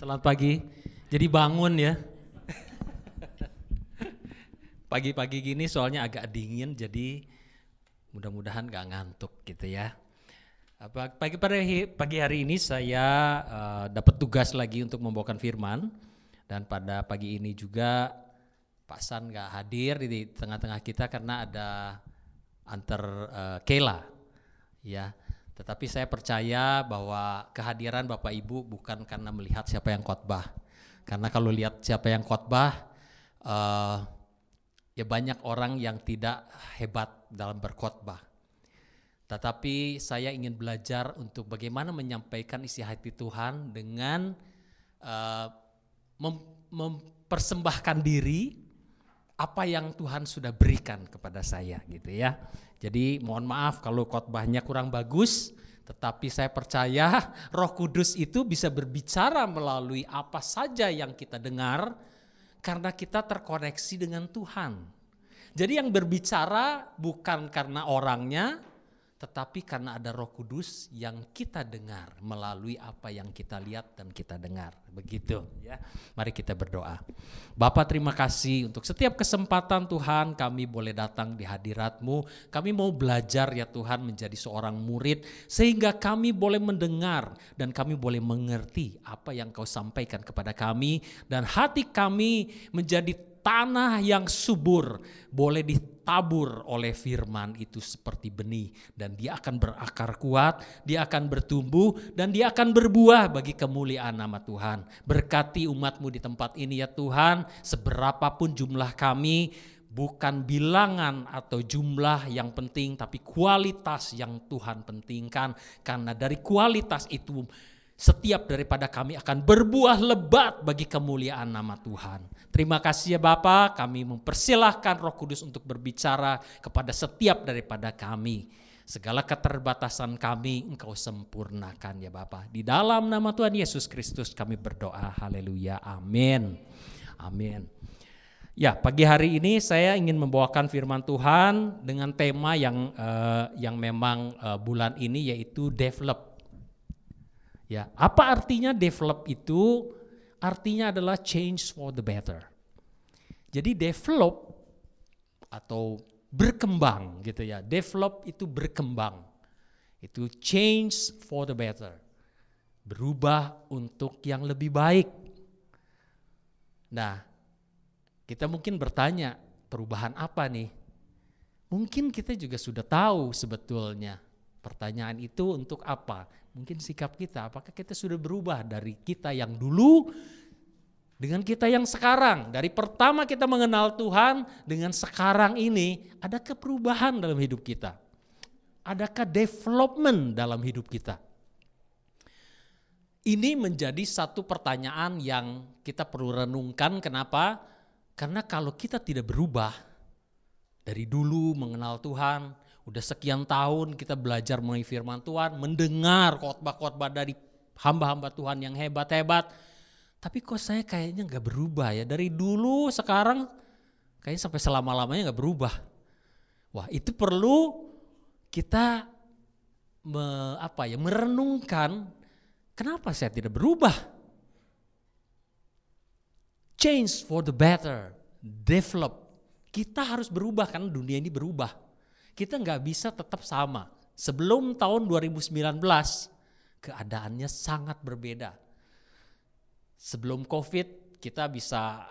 Selamat pagi. Jadi bangun ya. Pagi-pagi gini soalnya agak dingin, jadi mudah-mudahan gak ngantuk gitu ya. Pagi hari ini saya dapat tugas lagi untuk membawakan firman. Dan pada pagi ini juga Pak San gak hadir di tengah-tengah kita karena ada antar Kela ya. Tetapi saya percaya bahwa kehadiran Bapak Ibu bukan karena melihat siapa yang khotbah. Karena kalau lihat siapa yang khotbah, ya banyak orang yang tidak hebat dalam berkhotbah. Tetapi saya ingin belajar untuk bagaimana menyampaikan isi hati Tuhan dengan mempersembahkan diri apa yang Tuhan sudah berikan kepada saya gitu ya. Jadi mohon maaf kalau khotbahnya kurang bagus, tetapi saya percaya Roh Kudus itu bisa berbicara melalui apa saja yang kita dengar karena kita terkoneksi dengan Tuhan. Jadi yang berbicara bukan karena orangnya, tetapi karena ada Roh Kudus yang kita dengar melalui apa yang kita lihat dan kita dengar. Begitu ya. Mari kita berdoa. Bapa, terima kasih untuk setiap kesempatan Tuhan kami boleh datang di hadirat-Mu. Kami mau belajar ya Tuhan menjadi seorang murid sehingga kami boleh mendengar dan kami boleh mengerti apa yang Kau sampaikan kepada kami. Dan hati kami menjadi tanah yang subur, boleh ditabur oleh firman itu seperti benih. Dan dia akan berakar kuat, dia akan bertumbuh, dan dia akan berbuah bagi kemuliaan nama Tuhan. Berkati umat-Mu di tempat ini ya Tuhan, seberapapun jumlah kami, bukan bilangan atau jumlah yang penting, tapi kualitas yang Tuhan pentingkan. Karena dari kualitas itu, setiap daripada kami akan berbuah lebat bagi kemuliaan nama Tuhan. Terima kasih ya Bapa, kami mempersilahkan Roh Kudus untuk berbicara kepada setiap daripada kami. Segala keterbatasan kami Engkau sempurnakan ya Bapa. Di dalam nama Tuhan Yesus Kristus kami berdoa, haleluya, amin. Amin. Ya, pagi hari ini saya ingin membawakan firman Tuhan dengan tema yang memang bulan ini yaitu develop. Ya, apa artinya develop itu? Artinya adalah change for the better. Jadi develop atau berkembang gitu ya. Develop itu berkembang. Itu change for the better. Berubah untuk yang lebih baik. Nah, kita mungkin bertanya, perubahan apa nih? Mungkin kita juga sudah tahu sebetulnya. Pertanyaan itu untuk apa? Mungkin sikap kita, apakah kita sudah berubah dari kita yang dulu dengan kita yang sekarang? Dari pertama kita mengenal Tuhan dengan sekarang ini, adakah perubahan dalam hidup kita? Adakah development dalam hidup kita? Ini menjadi satu pertanyaan yang kita perlu renungkan. Kenapa? Karena kalau kita tidak berubah dari dulu mengenal Tuhan, udah sekian tahun kita belajar mengenai firman Tuhan, mendengar khotbah-khotbah dari hamba-hamba Tuhan yang hebat-hebat. Tapi kok saya kayaknya gak berubah ya. Dari dulu sekarang kayaknya sampai selama-lamanya gak berubah. Wah, itu perlu kita merenungkan kenapa saya tidak berubah. Change for the better, develop. Kita harus berubah karena dunia ini berubah. Kita nggak bisa tetap sama. Sebelum tahun 2019 keadaannya sangat berbeda. Sebelum COVID kita bisa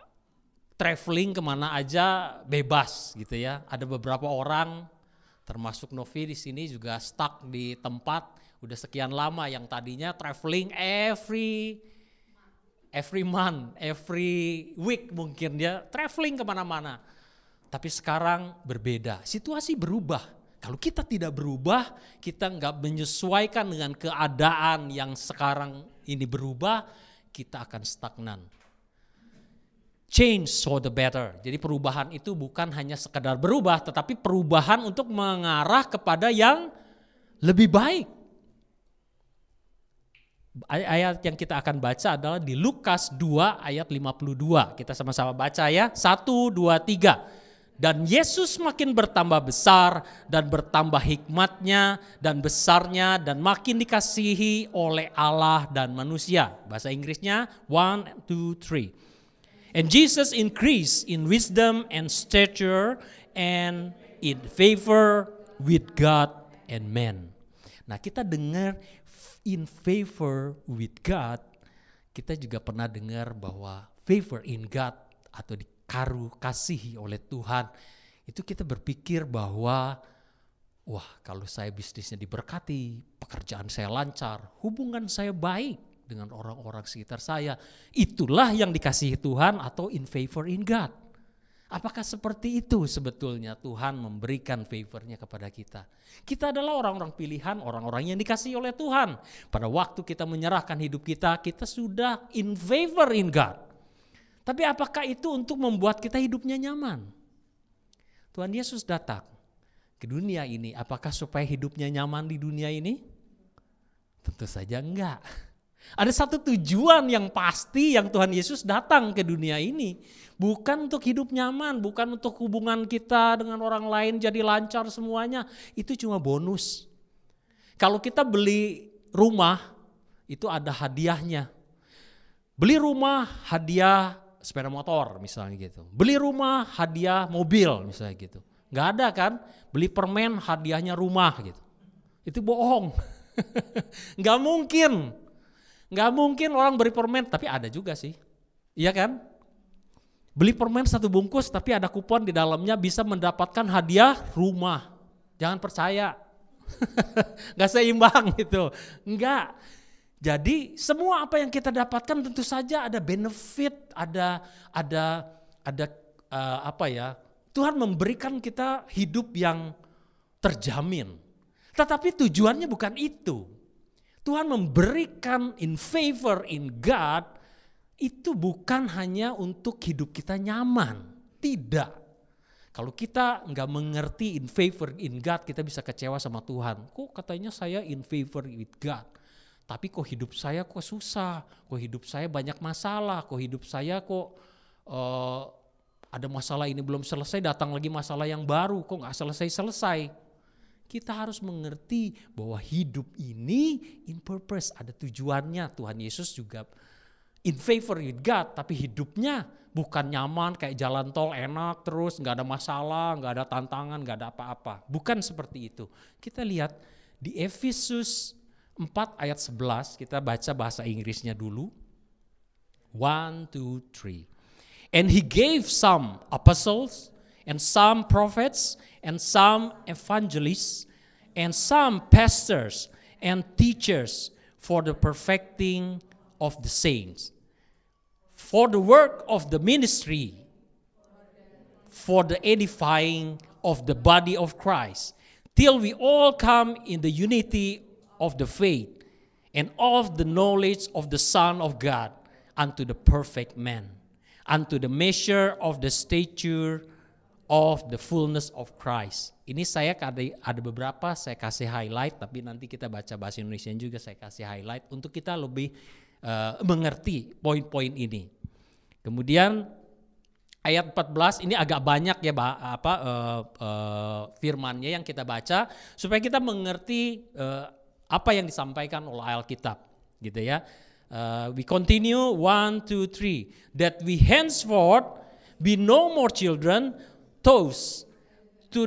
traveling kemana aja bebas gitu ya. Ada beberapa orang termasuk Novi di sini juga stuck di tempat udah sekian lama yang tadinya traveling every month, every week mungkin dia traveling kemana-mana. Tapi sekarang berbeda, situasi berubah. Kalau kita tidak berubah, kita nggak menyesuaikan dengan keadaan yang sekarang ini berubah, kita akan stagnan. Change for the better. Jadi perubahan itu bukan hanya sekedar berubah, tetapi perubahan untuk mengarah kepada yang lebih baik. Ayat yang kita akan baca adalah di Lukas 2 ayat 52. Kita sama-sama baca ya, 1, 2, 3. Dan Yesus makin bertambah besar dan bertambah hikmatnya dan besarnya dan makin dikasihi oleh Allah dan manusia. Bahasa Inggrisnya 1, 2, 3. And Jesus increased in wisdom and stature and in favor with God and men. Nah, kita dengar in favor with God, kita juga pernah dengar bahwa favor in God atau kasihi oleh Tuhan, itu kita berpikir bahwa wah, kalau saya bisnisnya diberkati, pekerjaan saya lancar, hubungan saya baik dengan orang-orang sekitar saya, itulah yang dikasihi Tuhan atau in favor in God. Apakah seperti itu sebetulnya Tuhan memberikan favornya kepada kita? Kita adalah orang-orang pilihan, orang-orang yang dikasihi oleh Tuhan. Pada waktu kita menyerahkan hidup kita, kita sudah in favor in God. Tapi apakah itu untuk membuat kita hidupnya nyaman? Tuhan Yesus datang ke dunia ini, apakah supaya hidupnya nyaman di dunia ini? Tentu saja enggak. Ada satu tujuan yang pasti yang Tuhan Yesus datang ke dunia ini. Bukan untuk hidup nyaman, bukan untuk hubungan kita dengan orang lain jadi lancar semuanya. Itu cuma bonus. Kalau kita beli rumah, itu ada hadiahnya. Beli rumah, hadiah sepeda motor misalnya gitu. Beli rumah, hadiah mobil misalnya gitu. Nggak ada kan? Beli permen, hadiahnya rumah gitu. Itu bohong. Nggak mungkin. Nggak mungkin orang beli permen, tapi ada juga sih. Iya kan? Beli permen 1 bungkus tapi ada kupon di dalamnya bisa mendapatkan hadiah rumah. Jangan percaya. Nggak seimbang gitu. Nggak. Jadi semua apa yang kita dapatkan tentu saja ada benefit, ada Tuhan memberikan kita hidup yang terjamin. Tetapi tujuannya bukan itu. Tuhan memberikan in favor in God itu bukan hanya untuk hidup kita nyaman. Tidak. Kalau kita nggak mengerti in favor in God, kita bisa kecewa sama Tuhan. Kok katanya saya in favor with God? Tapi kok hidup saya kok susah, kok hidup saya banyak masalah, kok hidup saya kok ada masalah ini belum selesai, datang lagi masalah yang baru, kok nggak selesai-selesai. Kita harus mengerti bahwa hidup ini in purpose, ada tujuannya. Tuhan Yesus juga in favor with God, tapi hidupnya bukan nyaman kayak jalan tol enak terus, nggak ada masalah, nggak ada tantangan, nggak ada apa-apa. Bukan seperti itu. Kita lihat di Efesus 4 ayat 11, kita baca bahasa Inggrisnya dulu. 1, 2, 3. And he gave some apostles, and some prophets, and some evangelists, and some pastors and teachers for the perfecting of the saints, for the work of the ministry, for the edifying of the body of Christ, till we all come in the unity of the faith and of the knowledge of the Son of God, unto the perfect man, unto the measure of the stature of the fullness of Christ. Ini saya ada beberapa saya kasih highlight, tapi nanti kita baca bahasa Indonesia juga saya kasih highlight untuk kita lebih mengerti poin-poin ini. Kemudian ayat 14 ini agak banyak ya firmannya yang kita baca supaya kita mengerti apa yang disampaikan oleh Alkitab, gitu ya. We continue 1, 2, 3. That we henceforth be no more children, tossed to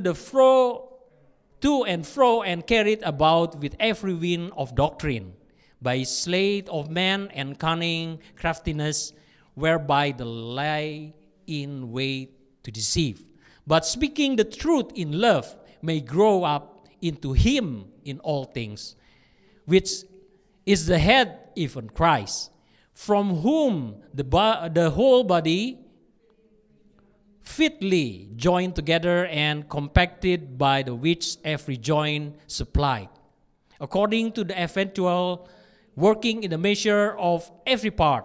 and fro and carried about with every wind of doctrine, by sleight of men and cunning craftiness, whereby they lie in wait to deceive. But speaking the truth in love may grow up into him in all things, which is the head, even Christ, from whom the whole body fitly joined together and compacted by the which every joint supplied, according to the effectual working in the measure of every part,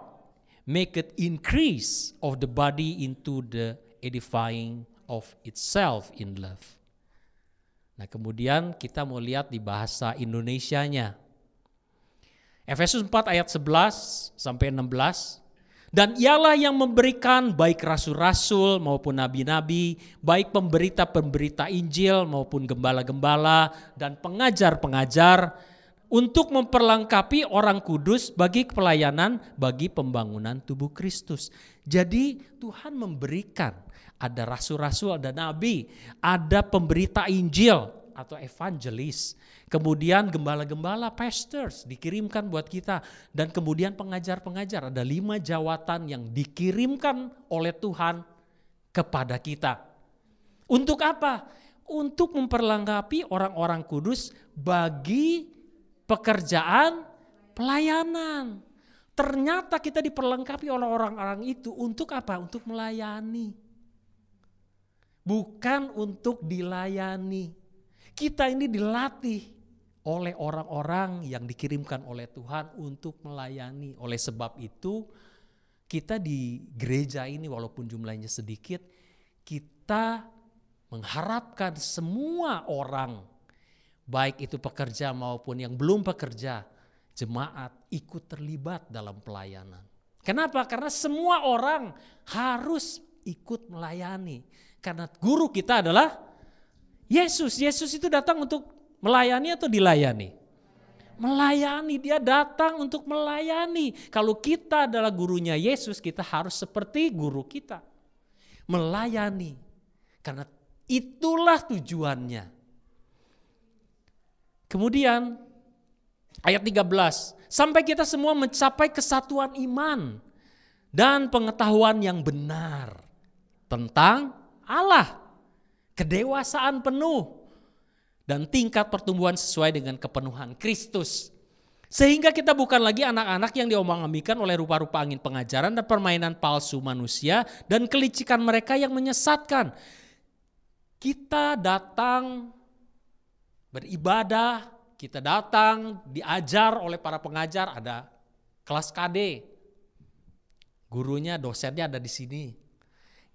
make it increase of the body into the edifying of itself in love. Nah, kemudian kita mau lihat di bahasa Indonesianya. Efesus 4 ayat 11 sampai 16. Dan ialah yang memberikan baik rasul-rasul maupun nabi-nabi, baik pemberita-pemberita Injil maupun gembala-gembala dan pengajar-pengajar untuk memperlengkapi orang kudus bagi pelayanan, bagi pembangunan tubuh Kristus. Jadi Tuhan memberikan, ada rasul-rasul, ada nabi, ada pemberita Injil atau evangelis. Kemudian gembala-gembala, pastors dikirimkan buat kita. Dan kemudian pengajar-pengajar, ada 5 jawatan yang dikirimkan oleh Tuhan kepada kita. Untuk apa? Untuk memperlengkapi orang-orang kudus bagi pekerjaan pelayanan. Ternyata kita diperlengkapi oleh orang-orang itu untuk apa? Untuk melayani. Bukan untuk dilayani. Kita ini dilatih oleh orang-orang yang dikirimkan oleh Tuhan untuk melayani. Oleh sebab itu kita di gereja ini walaupun jumlahnya sedikit, kita mengharapkan semua orang, baik itu pekerja maupun yang belum pekerja, jemaat ikut terlibat dalam pelayanan. Kenapa? Karena semua orang harus ikut melayani. Karena guru kita adalah Yesus. Yesus itu datang untuk melayani atau dilayani? Melayani, dia datang untuk melayani. Kalau kita adalah gurunya Yesus, kita harus seperti guru kita. Melayani. Karena itulah tujuannya. Kemudian ayat 13. Sampai kita semua mencapai kesatuan iman dan pengetahuan yang benar tentang Allah. Kedewasaan penuh. Dan tingkat pertumbuhan sesuai dengan kepenuhan Kristus. Sehingga kita bukan lagi anak-anak yang diombang-ambingkan oleh rupa-rupa angin pengajaran dan permainan palsu manusia dan kelicikan mereka yang menyesatkan. Kita datang beribadah, kita datang diajar oleh para pengajar, ada kelas KD. Gurunya, dosennya ada di sini.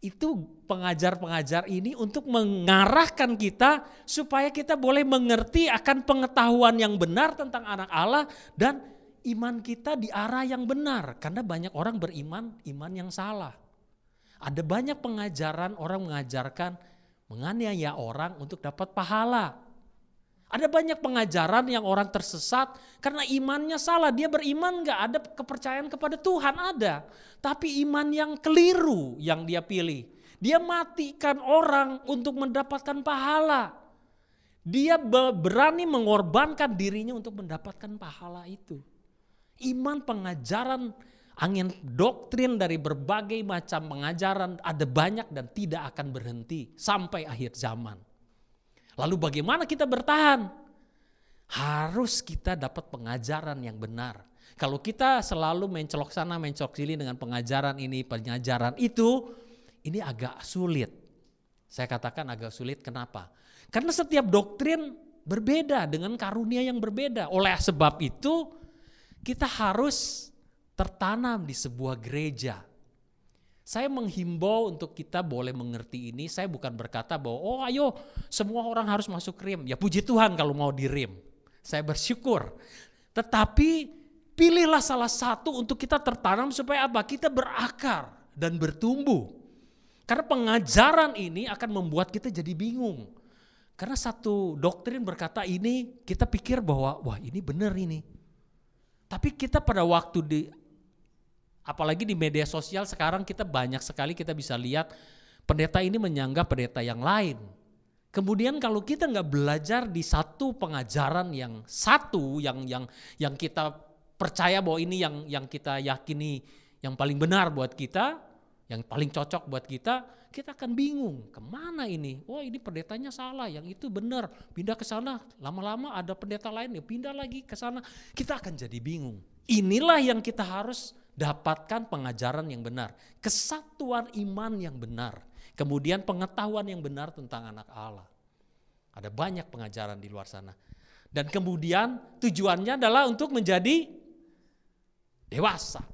Itu pengajar-pengajar ini untuk mengarahkan kita supaya kita boleh mengerti akan pengetahuan yang benar tentang anak Allah dan iman kita di arah yang benar. Karena banyak orang beriman iman yang salah. Ada banyak pengajaran orang mengajarkan menganiaya orang untuk dapat pahala. Ada banyak pengajaran yang orang tersesat karena imannya salah. Dia beriman gak ada kepercayaan kepada Tuhan ada. Tapi iman yang keliru yang dia pilih. Dia matikan orang untuk mendapatkan pahala. Dia berani mengorbankan dirinya untuk mendapatkan pahala itu. Iman pengajaran, angin doktrin dari berbagai macam pengajaran ada banyak dan tidak akan berhenti sampai akhir zaman. Lalu bagaimana kita bertahan? Harus kita dapat pengajaran yang benar. Kalau kita selalu mencelok sana mencelok sini dengan pengajaran ini, pengajaran itu, ini agak sulit. Saya katakan agak sulit, kenapa? Karena setiap doktrin berbeda dengan karunia yang berbeda. Oleh sebab itu kita harus tertanam di sebuah gereja. Saya menghimbau untuk kita boleh mengerti ini. Saya bukan berkata bahwa oh ayo semua orang harus masuk RIM. Ya puji Tuhan kalau mau di RIM. Saya bersyukur. Tetapi pilihlah salah satu untuk kita tertanam supaya apa? Kita berakar dan bertumbuh. Karena pengajaran ini akan membuat kita jadi bingung. Karena satu doktrin berkata ini, kita pikir bahwa wah ini benar ini. Tapi kita pada waktu apalagi di media sosial sekarang kita banyak sekali kita bisa lihat pendeta ini menyanggah pendeta yang lain. Kemudian kalau kita nggak belajar di satu pengajaran yang satu yang kita percaya bahwa ini yang kita yakini yang paling benar buat kita, yang paling cocok buat kita akan bingung kemana ini. Oh ini pendetanya salah, yang itu benar, pindah ke sana. Lama-lama ada pendeta lain, ya pindah lagi ke sana. Kita akan jadi bingung. Inilah yang kita harus dapatkan pengajaran yang benar, kesatuan iman yang benar, kemudian pengetahuan yang benar tentang anak Allah. Ada banyak pengajaran di luar sana. Dan kemudian tujuannya adalah untuk menjadi dewasa.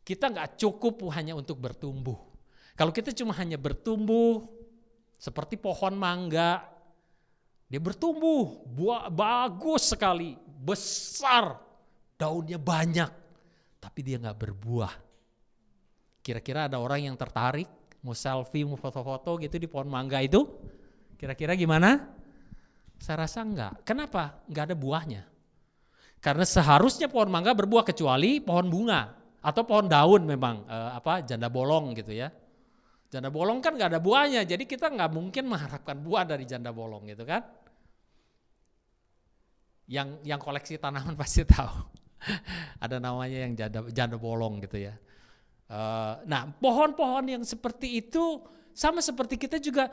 Kita nggak cukup hanya untuk bertumbuh. Kalau kita cuma hanya bertumbuh seperti pohon mangga, dia bertumbuh, bagus sekali, besar, daunnya banyak. Tapi dia nggak berbuah. Kira-kira ada orang yang tertarik mau selfie, mau foto-foto gitu di pohon mangga itu? Kira-kira gimana? Saya rasa enggak. Kenapa? Enggak ada buahnya. Karena seharusnya pohon mangga berbuah kecuali pohon bunga atau pohon daun memang janda bolong gitu ya. Janda bolong kan enggak ada buahnya, jadi kita enggak mungkin mengharapkan buah dari janda bolong gitu kan. Yang koleksi tanaman pasti tahu. Ada namanya yang janda bolong gitu ya. Nah, pohon-pohon yang seperti itu sama seperti kita juga,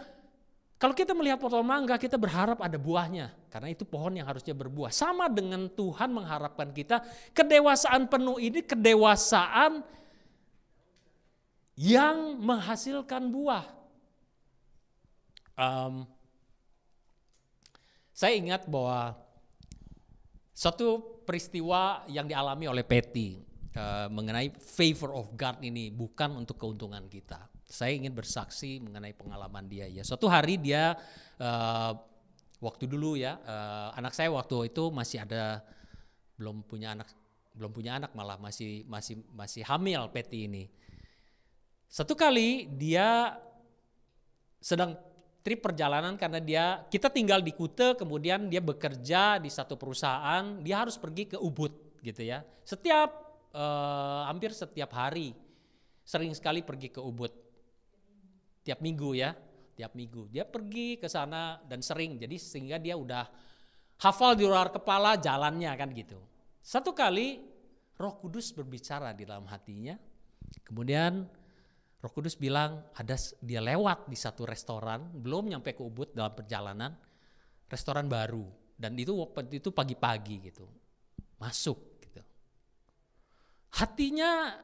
kalau kita melihat pohon mangga kita berharap ada buahnya karena itu pohon yang harusnya berbuah. Sama dengan Tuhan mengharapkan kita kedewasaan penuh ini, kedewasaan yang menghasilkan buah. Saya ingat bahwa suatu peristiwa yang dialami oleh Patty mengenai favor of God ini bukan untuk keuntungan kita. Saya ingin bersaksi mengenai pengalaman dia ya. Suatu hari dia waktu dulu ya, anak saya waktu itu masih ada belum punya anak malah masih hamil Patty ini. Satu kali dia sedang trip perjalanan karena kita tinggal di Kute, kemudian dia bekerja di satu perusahaan, dia harus pergi ke Ubud gitu ya. Hampir setiap hari, sering sekali pergi ke Ubud. Tiap minggu ya, tiap minggu. Dia pergi ke sana dan sering, jadi sehingga dia udah hafal di luar kepala jalannya kan gitu. Satu kali Roh Kudus berbicara di dalam hatinya, kemudian Roh Kudus bilang dia lewat di satu restoran, belum nyampe ke Ubud dalam perjalanan, restoran baru. Dan itu pagi-pagi gitu, masuk. Hatinya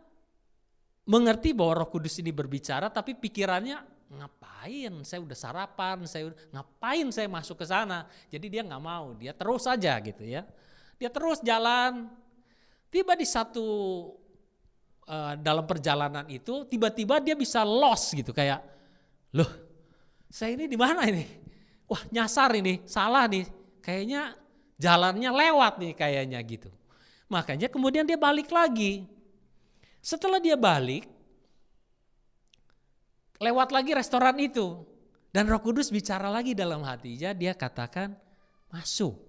mengerti bahwa Roh Kudus ini berbicara, tapi pikirannya ngapain? Saya udah sarapan, ngapain saya masuk ke sana? Jadi dia nggak mau, dia terus saja gitu ya. Dia terus jalan. Tiba di satu dalam perjalanan itu, tiba-tiba dia bisa lost gitu kayak, loh, saya ini di mana ini? Wah nyasar ini, salah nih. Kayaknya jalannya lewat nih kayaknya gitu. Makanya kemudian dia balik lagi. Setelah dia balik, lewat lagi restoran itu. Dan Roh Kudus bicara lagi dalam hatinya, dia katakan masuk.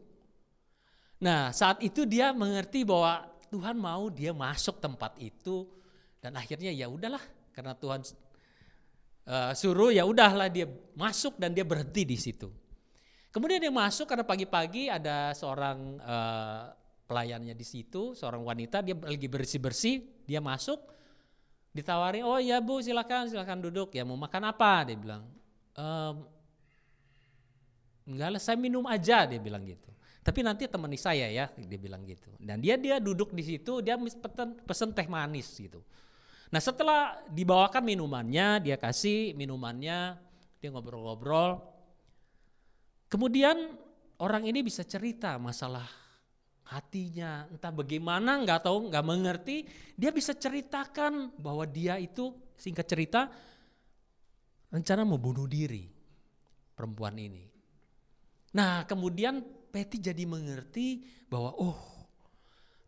Nah saat itu dia mengerti bahwa Tuhan mau dia masuk tempat itu. Dan akhirnya ya udahlah, karena Tuhan suruh ya udahlah dia masuk dan dia berhenti di situ. Kemudian dia masuk karena pagi-pagi ada seorang pelayannya di situ, seorang wanita, dia lagi bersih-bersih, dia masuk, ditawari, oh ya Bu silakan duduk, ya mau makan apa? Dia bilang, enggak lah saya minum aja, dia bilang gitu. Tapi nanti temani saya ya, dia bilang gitu. Dan dia duduk di situ, dia pesen teh manis gitu. Nah setelah dibawakan minumannya, dia kasih minumannya, dia ngobrol-ngobrol. Kemudian orang ini bisa cerita masalah hatinya, entah bagaimana nggak tahu, nggak mengerti, dia bisa ceritakan bahwa dia itu, singkat cerita, rencana mau bunuh diri perempuan ini. Nah kemudian Patty jadi mengerti bahwa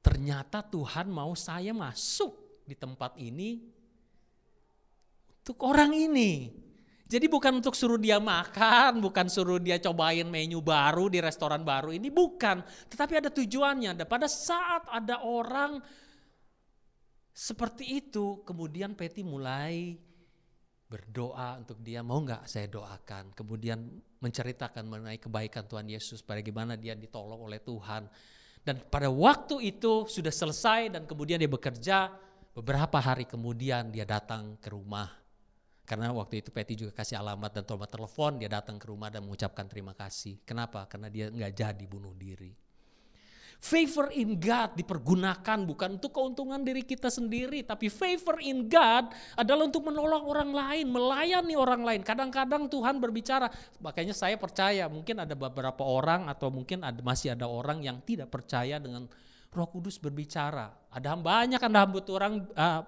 ternyata Tuhan mau saya masuk di tempat ini untuk orang ini. Jadi bukan untuk suruh dia makan, bukan suruh dia cobain menu baru di restoran baru ini, bukan. Tetapi ada tujuannya. Dan pada saat ada orang seperti itu, kemudian Patty mulai berdoa untuk dia, mau gak saya doakan. Kemudian menceritakan mengenai kebaikan Tuhan Yesus, bagaimana dia ditolong oleh Tuhan. Dan pada waktu itu sudah selesai dan kemudian dia bekerja, beberapa hari kemudian dia datang ke rumah. Karena waktu itu Patty juga kasih alamat dan nomor telepon, dia datang ke rumah dan mengucapkan terima kasih. Kenapa? Karena dia nggak jadi bunuh diri. Favor in God dipergunakan bukan untuk keuntungan diri kita sendiri, tapi favor in God adalah untuk menolong orang lain, melayani orang lain. Kadang-kadang Tuhan berbicara, makanya saya percaya mungkin ada beberapa orang atau mungkin masih ada orang yang tidak percaya dengan Roh Kudus berbicara. Ada banyak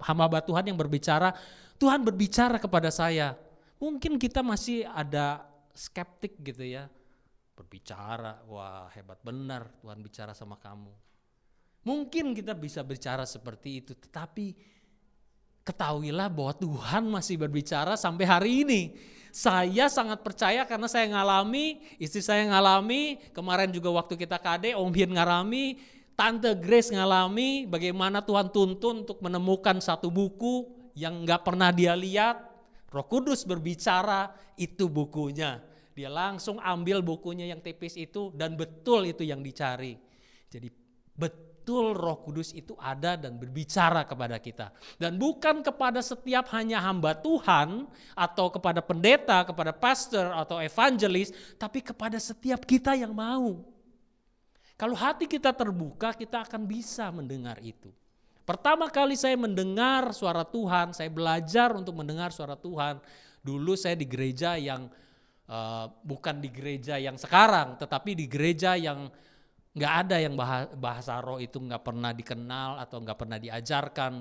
hamba Tuhan yang berbicara, Tuhan berbicara kepada saya. Mungkin kita masih ada skeptik gitu ya. Berbicara, wah hebat benar Tuhan bicara sama kamu. Mungkin kita bisa bicara seperti itu, tetapi ketahuilah bahwa Tuhan masih berbicara sampai hari ini. Saya sangat percaya karena saya ngalami, istri saya ngalami, kemarin juga waktu kita KD, Om Hin ngalami, Tante Grace ngalami bagaimana Tuhan tuntun untuk menemukan satu buku yang gak pernah dia lihat. Roh Kudus berbicara, itu bukunya. Dia langsung ambil bukunya yang tipis itu dan betul itu yang dicari. Jadi betul Roh Kudus itu ada dan berbicara kepada kita. Dan bukan kepada setiap hanya hamba Tuhan atau kepada pendeta, kepada pastor atau evangelis, tapi kepada setiap kita yang mau. Kalau hati kita terbuka, kita akan bisa mendengar itu. Pertama kali saya mendengar suara Tuhan, saya belajar untuk mendengar suara Tuhan. Dulu saya di gereja yang bukan di gereja yang sekarang, tetapi di gereja yang nggak ada yang bahasa roh itu nggak pernah dikenal atau nggak pernah diajarkan,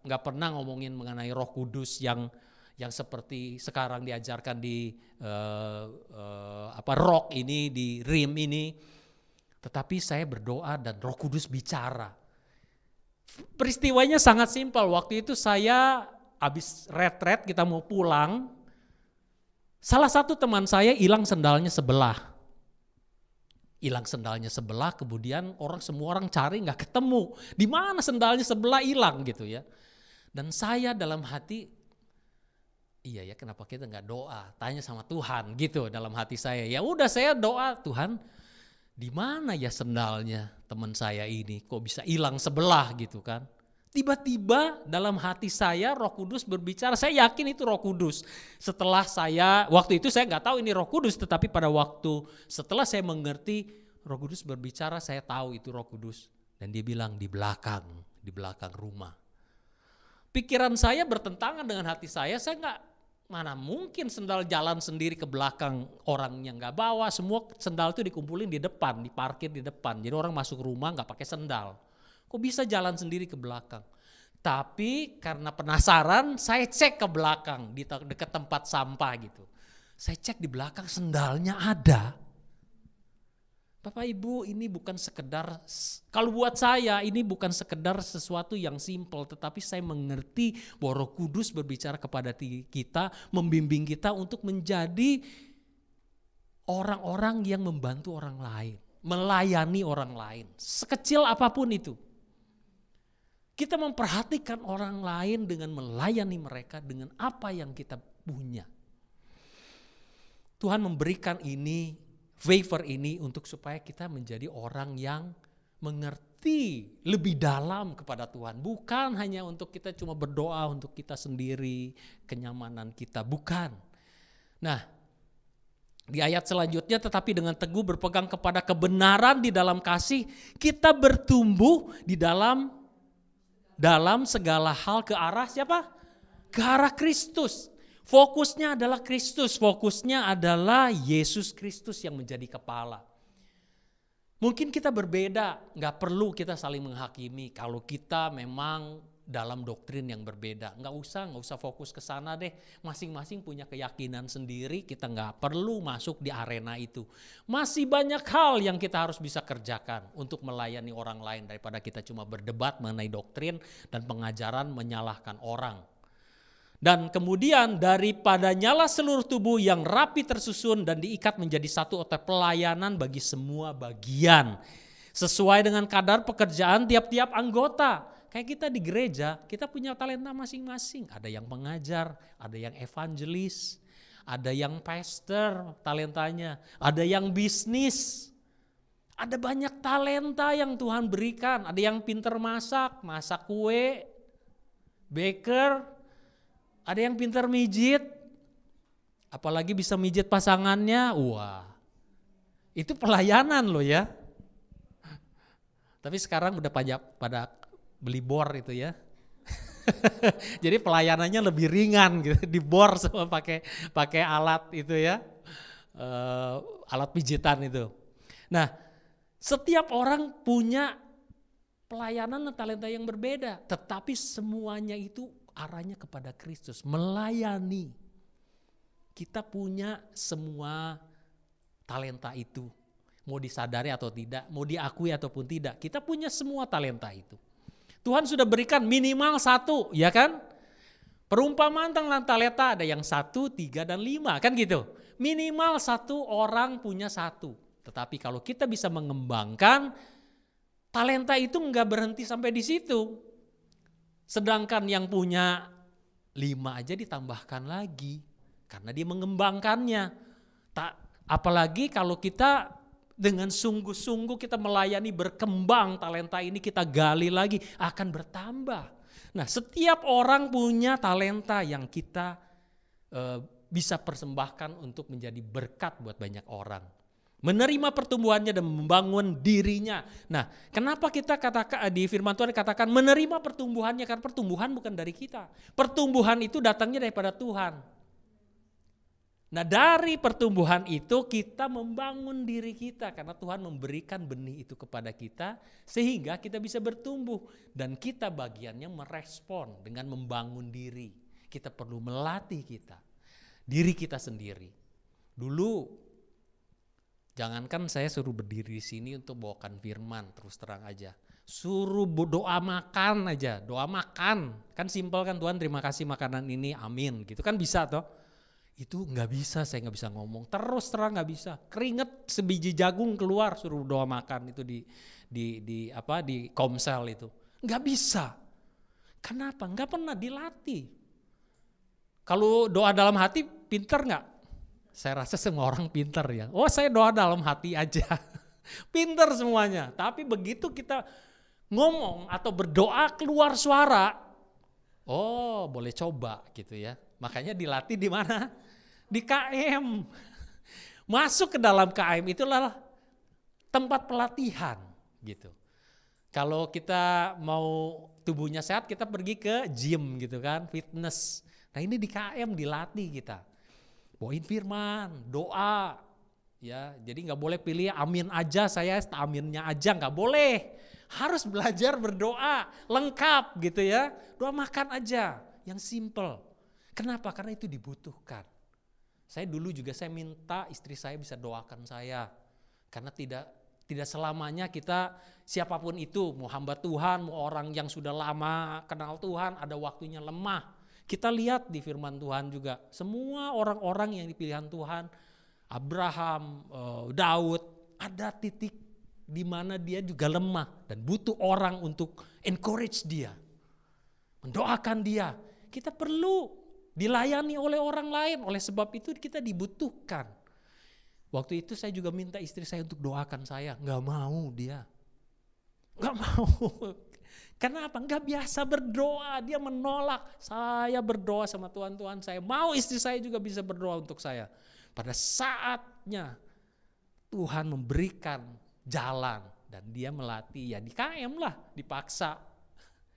nggak pernah ngomongin mengenai Roh Kudus yang seperti sekarang diajarkan di rock ini, di RIM ini. Tetapi saya berdoa dan Roh Kudus bicara. Peristiwanya sangat simpel. Waktu itu saya habis retret, kita mau pulang. Salah satu teman saya hilang sendalnya sebelah. Kemudian semua orang cari nggak ketemu. Di mana sendalnya sebelah hilang gitu ya. Dan saya dalam hati, iya ya kenapa kita nggak doa? Tanya sama Tuhan gitu dalam hati saya. Ya udah saya doa, Tuhan di mana ya sendalnya teman saya ini, kok bisa hilang sebelah gitu kan. Tiba-tiba dalam hati saya Roh Kudus berbicara, saya yakin itu Roh Kudus. Waktu itu saya nggak tahu ini Roh Kudus, tetapi pada waktu setelah saya mengerti Roh Kudus berbicara, saya tahu itu Roh Kudus. Dan dia bilang di belakang rumah. Pikiran saya bertentangan dengan hati saya nggak, mana mungkin sendal jalan sendiri ke belakang, orangnya nggak bawa, semua sendal itu dikumpulin di depan, diparkir di depan. Jadi orang masuk rumah nggak pakai sendal. Kok bisa jalan sendiri ke belakang? Tapi karena penasaran, saya cek ke belakang di dekat tempat sampah gitu. Saya cek di belakang sendalnya ada. Bapak Ibu, ini bukan sekedar, kalau buat saya ini bukan sekedar sesuatu yang simpel, tetapi saya mengerti bahwa Roh Kudus berbicara kepada kita, membimbing kita untuk menjadi orang-orang yang membantu orang lain, melayani orang lain, sekecil apapun itu. Kita memperhatikan orang lain dengan melayani mereka dengan apa yang kita punya. Tuhan memberikan favor ini untuk supaya kita menjadi orang yang mengerti lebih dalam kepada Tuhan. Bukan hanya untuk kita cuma berdoa untuk kita sendiri, kenyamanan kita, bukan. Nah, di ayat selanjutnya, tetapi dengan teguh berpegang kepada kebenaran di dalam kasih, kita bertumbuh di dalam segala hal ke arah siapa? Ke arah Kristus. Fokusnya adalah Kristus, fokusnya adalah Yesus Kristus yang menjadi kepala. Mungkin kita berbeda, gak perlu kita saling menghakimi kalau kita memang dalam doktrin yang berbeda. Gak usah fokus ke sana deh, masing-masing punya keyakinan sendiri, kita gak perlu masuk di arena itu. Masih banyak hal yang kita harus bisa kerjakan untuk melayani orang lain daripada kita cuma berdebat mengenai doktrin dan pengajaran menyalahkan orang. Dan kemudian daripada nyala seluruh tubuh yang rapi tersusun dan diikat menjadi satu oleh pelayanan bagi semua bagian. Sesuai dengan kadar pekerjaan tiap-tiap anggota. Kayak kita di gereja, kita punya talenta masing-masing. Ada yang pengajar, ada yang evangelis, ada yang pastor talentanya, ada yang bisnis. Ada banyak talenta yang Tuhan berikan. Ada yang pintar masak kue, baker. Ada yang pintar mijit, apalagi bisa mijit pasangannya, wah itu pelayanan loh ya. Tapi sekarang udah pada beli bor itu ya. Jadi pelayanannya lebih ringan gitu, di bor semua pakai alat itu ya, alat pijitan itu. Nah, setiap orang punya pelayanan dan talenta yang berbeda, tetapi semuanya itu arahnya kepada Kristus, melayani. Kita punya semua talenta itu. Mau disadari atau tidak, mau diakui ataupun tidak, kita punya semua talenta itu. Tuhan sudah berikan minimal satu, ya kan? Perumpamaan tentang talenta ada yang 1, 3, dan 5 kan gitu. Minimal 1 orang punya 1. Tetapi kalau kita bisa mengembangkan, talenta itu enggak berhenti sampai di situ. Sedangkan yang punya 5 aja ditambahkan lagi. Karena dia mengembangkannya. Apalagi kalau kita dengan sungguh-sungguh kita melayani, berkembang talenta ini, kita gali lagi, akan bertambah. Nah, setiap orang punya talenta yang kita bisa persembahkan untuk menjadi berkat buat banyak orang. Menerima pertumbuhannya dan membangun dirinya. Nah, kenapa kita katakan di firman Tuhan dikatakan menerima pertumbuhannya? Karena pertumbuhan bukan dari kita. Pertumbuhan itu datangnya daripada Tuhan. Nah, dari pertumbuhan itu kita membangun diri kita karena Tuhan memberikan benih itu kepada kita sehingga kita bisa bertumbuh dan kita bagiannya merespon dengan membangun diri. Kita perlu melatih diri kita sendiri. Dulu jangankan saya suruh berdiri di sini untuk bawakan firman, terus terang aja. Suruh doa makan aja, doa makan. Kan simpel kan, Tuhan terima kasih makanan ini, amin. Gitu kan bisa toh. Itu nggak bisa, saya nggak bisa ngomong. Terus terang nggak bisa. Keringet sebiji jagung keluar suruh doa makan itu di komsel itu. Nggak bisa. Kenapa? Nggak pernah dilatih. Kalau doa dalam hati pinter nggak? Saya rasa semua orang pinter ya. Oh, saya doa dalam hati aja. Pinter semuanya. Tapi begitu kita ngomong atau berdoa keluar suara, oh boleh coba gitu ya. Makanya dilatih di mana? Di KM. Masuk ke dalam KM itulah tempat pelatihan gitu. Kalau kita mau tubuhnya sehat, kita pergi ke gym gitu kan, fitness. Nah, ini di KM dilatih kita. Bawain firman, doa. Ya, jadi nggak boleh pilih amin aja, saya aminnya aja, nggak boleh. Harus belajar berdoa lengkap gitu ya. Doa makan aja yang simple. Kenapa? Karena itu dibutuhkan. Saya dulu juga saya minta istri saya bisa doakan saya. Karena tidak selamanya kita siapapun itu, mau hamba Tuhan, mau orang yang sudah lama kenal Tuhan, ada waktunya lemah. Kita lihat di firman Tuhan juga, semua orang-orang yang dipilihan Tuhan, Abraham, Daud, ada titik di mana dia juga lemah dan butuh orang untuk encourage dia, mendoakan dia. Kita perlu dilayani oleh orang lain, oleh sebab itu kita dibutuhkan. Waktu itu saya juga minta istri saya untuk doakan saya, nggak mau dia, nggak mau. Kenapa? Nggak biasa berdoa, dia menolak. Saya berdoa sama Tuhan, Tuhan saya mau istri saya juga bisa berdoa untuk saya. Pada saatnya Tuhan memberikan jalan dan dia melatih, ya di KM lah, dipaksa,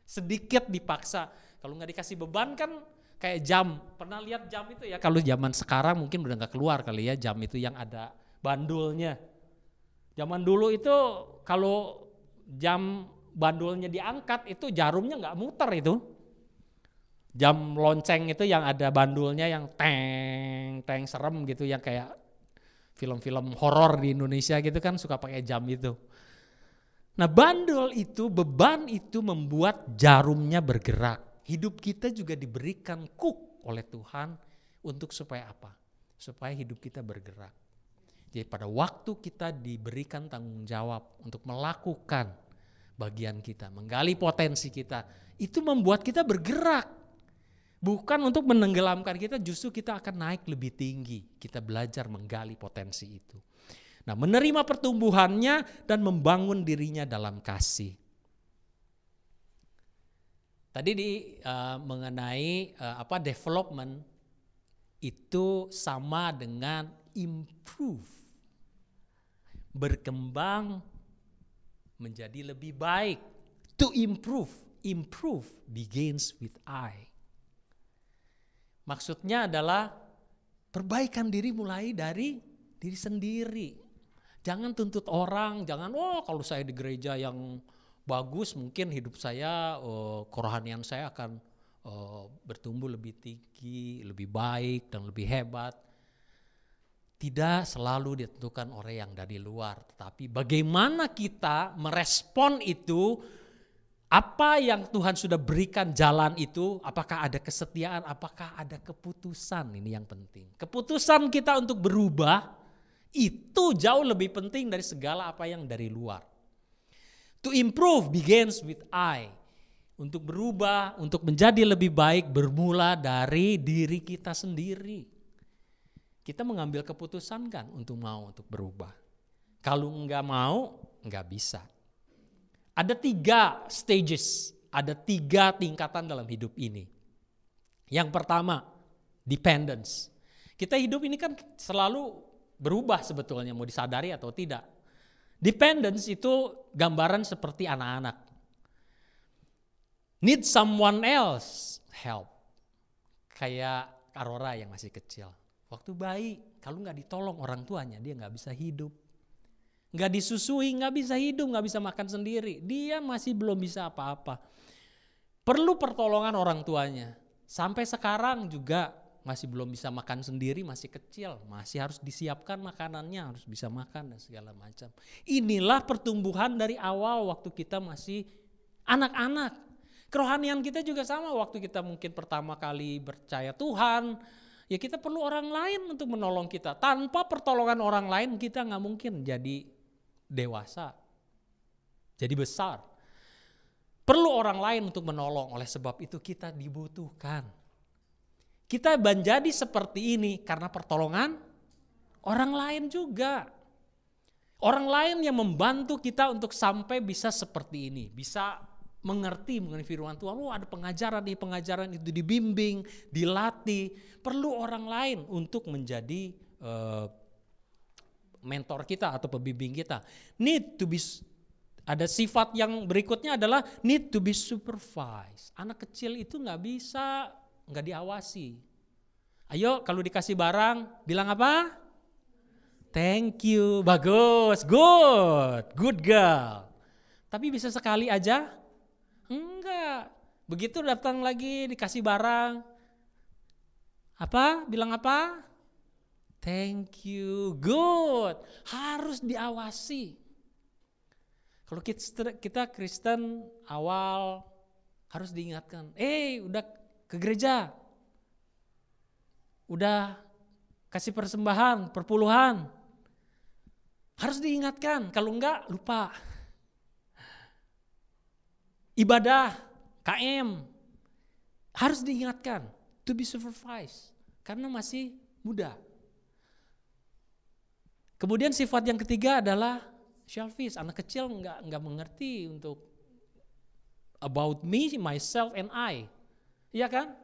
sedikit dipaksa. Kalau nggak dikasih beban kan kayak jam, pernah lihat jam itu ya, kalau zaman sekarang mungkin udah gak keluar kali ya jam itu yang ada bandulnya. Zaman dulu itu kalau jam bandulnya diangkat itu jarumnya gak muter itu. Jam lonceng itu yang ada bandulnya yang teng serem gitu, yang kayak film-film horor di Indonesia gitu kan suka pakai jam itu. Nah, bandul itu, beban itu membuat jarumnya bergerak. Hidup kita juga diberikan oleh Tuhan untuk supaya apa? Supaya hidup kita bergerak. Jadi pada waktu kita diberikan tanggung jawab untuk melakukan bagian kita, menggali potensi kita, itu membuat kita bergerak. Bukan untuk menenggelamkan kita, justru kita akan naik lebih tinggi. Kita belajar menggali potensi itu. Nah, menerima pertumbuhannya dan membangun dirinya dalam kasih. Tadi mengenai development itu sama dengan improve. Berkembang menjadi lebih baik. To improve begins with I. Maksudnya adalah perbaikan diri mulai dari diri sendiri. Jangan tuntut orang, jangan kalau saya di gereja yang bagus mungkin hidup saya, kerohanian saya akan bertumbuh lebih tinggi, lebih baik dan lebih hebat. Tidak selalu ditentukan oleh yang dari luar, tetapi bagaimana kita merespon itu Apa yang Tuhan sudah berikan jalan itu, apakah ada kesetiaan, apakah ada keputusan, ini yang penting. Keputusan kita untuk berubah itu jauh lebih penting dari segala apa yang dari luar. To improve begins with I. Untuk berubah, untuk menjadi lebih baik bermula dari diri kita sendiri. Kita mengambil keputusan kan untuk berubah. Kalau enggak mau, enggak bisa. Ada 3 stages, ada 3 tingkatan dalam hidup ini. Yang pertama, dependence. Kita hidup ini kan selalu berubah sebetulnya, mau disadari atau tidak. Dependence itu gambaran seperti anak-anak. Need someone else help. Kayak Aurora yang masih kecil. Waktu bayi, kalau nggak ditolong orang tuanya, dia nggak bisa hidup. Nggak disusui, nggak bisa hidup, nggak bisa makan sendiri. Dia masih belum bisa apa-apa. Perlu pertolongan orang tuanya. Sampai sekarang juga masih belum bisa makan sendiri, masih kecil. Masih harus disiapkan makanannya, harus bisa makan dan segala macam. Inilah pertumbuhan dari awal waktu kita masih anak-anak. Kerohanian kita juga sama waktu kita mungkin pertama kali percaya Tuhan. Ya kita perlu orang lain untuk menolong kita. Tanpa pertolongan orang lain kita nggak mungkin jadi dewasa, jadi besar. Perlu orang lain untuk menolong, oleh sebab itu kita dibutuhkan. Kita menjadi seperti ini karena pertolongan orang lain juga. Orang lain yang membantu kita untuk sampai bisa seperti ini, bisa mengerti mengenai firman Tuhan. Ada pengajaran itu dibimbing, dilatih. Perlu orang lain untuk menjadi mentor kita atau pembimbing kita. Ada sifat yang berikutnya adalah need to be supervised. Anak kecil itu nggak diawasi. Ayo kalau dikasih barang bilang apa? Thank you, bagus, good girl. Tapi bisa sekali aja? Enggak. Begitu datang lagi dikasih barang, bilang apa? Thank you, good. Harus diawasi. Kalau kita Kristen awal harus diingatkan, udah ke gereja, udah kasih persembahan, perpuluhan. Harus diingatkan, kalau enggak lupa. Ibadah, KM, harus diingatkan, to be supervised, karena masih muda. Kemudian sifat yang ketiga adalah selfish. Anak kecil nggak mengerti untuk about me, myself, and I. Iya kan?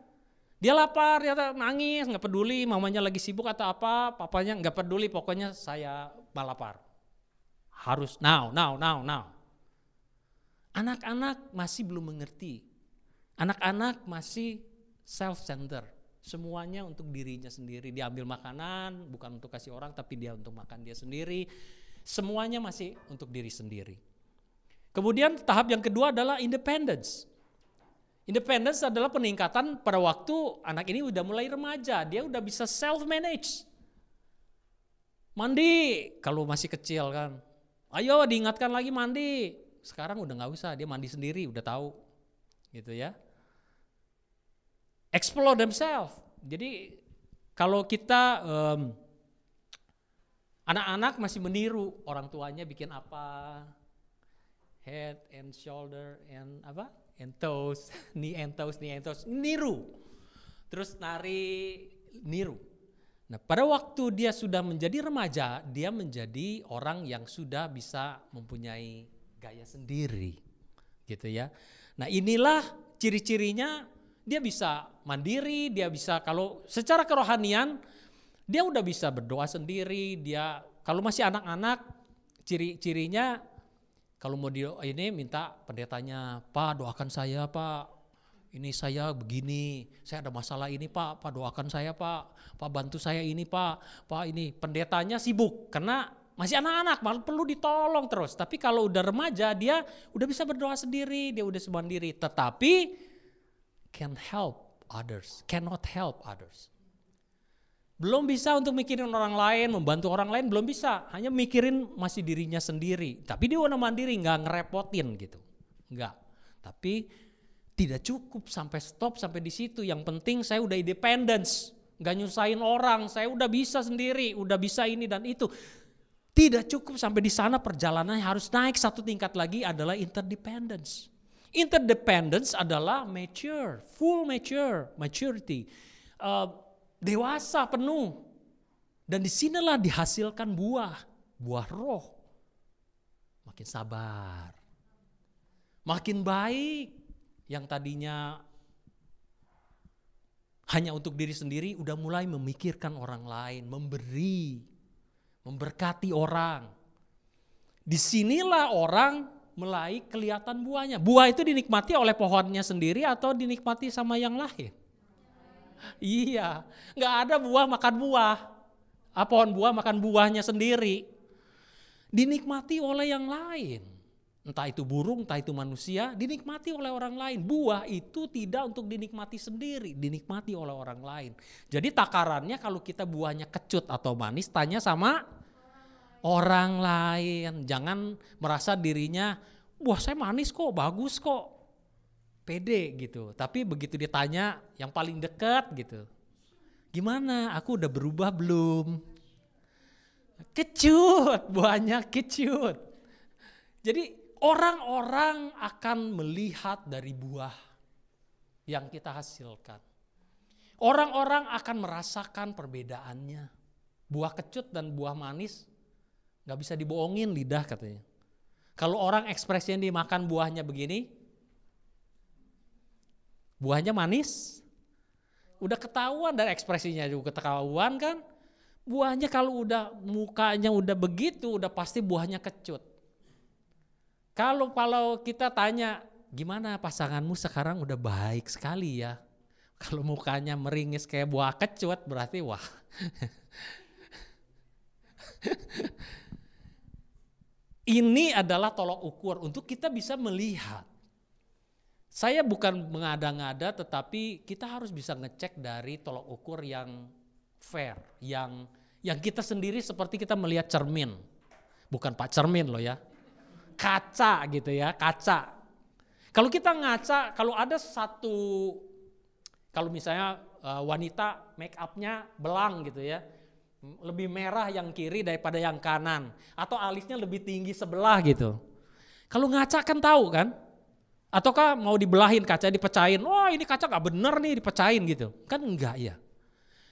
Dia lapar, dia nangis, nggak peduli. Mamanya lagi sibuk atau apa, papanya nggak peduli. Pokoknya saya lapar. Harus now. Anak-anak masih belum mengerti. Anak-anak masih self-centered. Semuanya untuk dirinya sendiri. Dia ambil makanan bukan untuk kasih orang, tapi dia untuk makan dia sendiri. Semuanya masih untuk diri sendiri. Kemudian tahap yang kedua adalah independence. Independence adalah peningkatan pada waktu anak ini udah mulai remaja. Dia udah bisa self-manage. Mandi kalau masih kecil kan. Ayo diingatkan lagi mandi. Sekarang udah gak usah, dia mandi sendiri, udah tahu. Gitu ya. Explore themselves. Jadi kalau kita anak-anak masih meniru orang tuanya bikin apa, head and shoulder and and toes, knee and toes, niru. Terus niru. Nah, pada waktu dia sudah menjadi remaja, dia menjadi orang yang sudah bisa mempunyai gaya sendiri, gitu ya. Nah, inilah ciri-cirinya. Dia bisa mandiri, dia bisa kalau secara kerohanian dia udah bisa berdoa sendiri. Dia kalau masih anak-anak ciri-cirinya kalau mau ini minta pendetanya, Pak doakan saya Pak, ini saya begini, saya ada masalah ini Pak doakan saya Pak bantu saya ini Pak ini. Pendetanya sibuk karena masih anak-anak, malah perlu ditolong terus. Tapi kalau udah remaja dia udah bisa berdoa sendiri, dia udah mandiri. Tetapi cannot help others. Belum bisa untuk mikirin orang lain, membantu orang lain, belum bisa. Hanya mikirin masih dirinya sendiri. Tapi dia udah mandiri, gak ngerepotin gitu. Enggak. Tapi tidak cukup sampai stop sampai di situ. Yang penting saya udah independence, nggak nyusahin orang, saya udah bisa sendiri, udah bisa ini dan itu. Tidak cukup sampai di sana, perjalanannya harus naik satu tingkat lagi, adalah interdependence. Interdependence adalah mature, full maturity, dewasa penuh. Dan disinilah dihasilkan buah roh. Makin sabar, makin baik. Yang tadinya hanya untuk diri sendiri, udah mulai memikirkan orang lain, memberi, memberkati orang. Disinilah orang mulai kelihatan buahnya. Buah itu dinikmati oleh pohonnya sendiri atau dinikmati sama yang lain? Iya, nggak ada buah makan buah. Pohon buah makan buahnya sendiri. Dinikmati oleh yang lain. Entah itu burung, entah itu manusia, dinikmati oleh orang lain. Buah itu tidak untuk dinikmati sendiri, dinikmati oleh orang lain. Jadi takarannya kalau kita buahnya kecut atau manis, tanya sama orang lain. Jangan merasa dirinya, wah saya manis kok, bagus kok. Pede gitu. Tapi begitu ditanya yang paling dekat gitu. Gimana? Aku udah berubah belum? Kecut, buahnya kecut. Jadi orang-orang akan melihat dari buah yang kita hasilkan. Orang-orang akan merasakan perbedaannya. Buah kecut dan buah manis gak bisa dibohongin lidah katanya. Kalau orang ekspresinya dimakan buahnya begini, buahnya manis, udah ketahuan dari ekspresinya juga ketahuan kan. Buahnya kalau udah mukanya udah begitu, udah pasti buahnya kecut. Kalau kita tanya, gimana pasanganmu sekarang, udah baik sekali ya. Kalau mukanya meringis kayak buah kecut, berarti wah. Ini adalah tolok ukur untuk kita bisa melihat. Saya bukan mengada-ngada, tetapi kita harus bisa ngecek dari tolok ukur yang fair, yang kita sendiri seperti kita melihat cermin. Bukan Pak Cermin loh ya. Kaca gitu ya, kaca. Kalau kita ngaca, kalau ada satu, kalau misalnya wanita make up-nya belang gitu ya, lebih merah yang kiri daripada yang kanan, atau alisnya lebih tinggi sebelah gitu. Kalau ngaca kan tahu kan? Ataukah mau dibelahin kaca, dipecahin, oh ini kaca gak bener nih, dipecahin gitu. Kan enggak ya.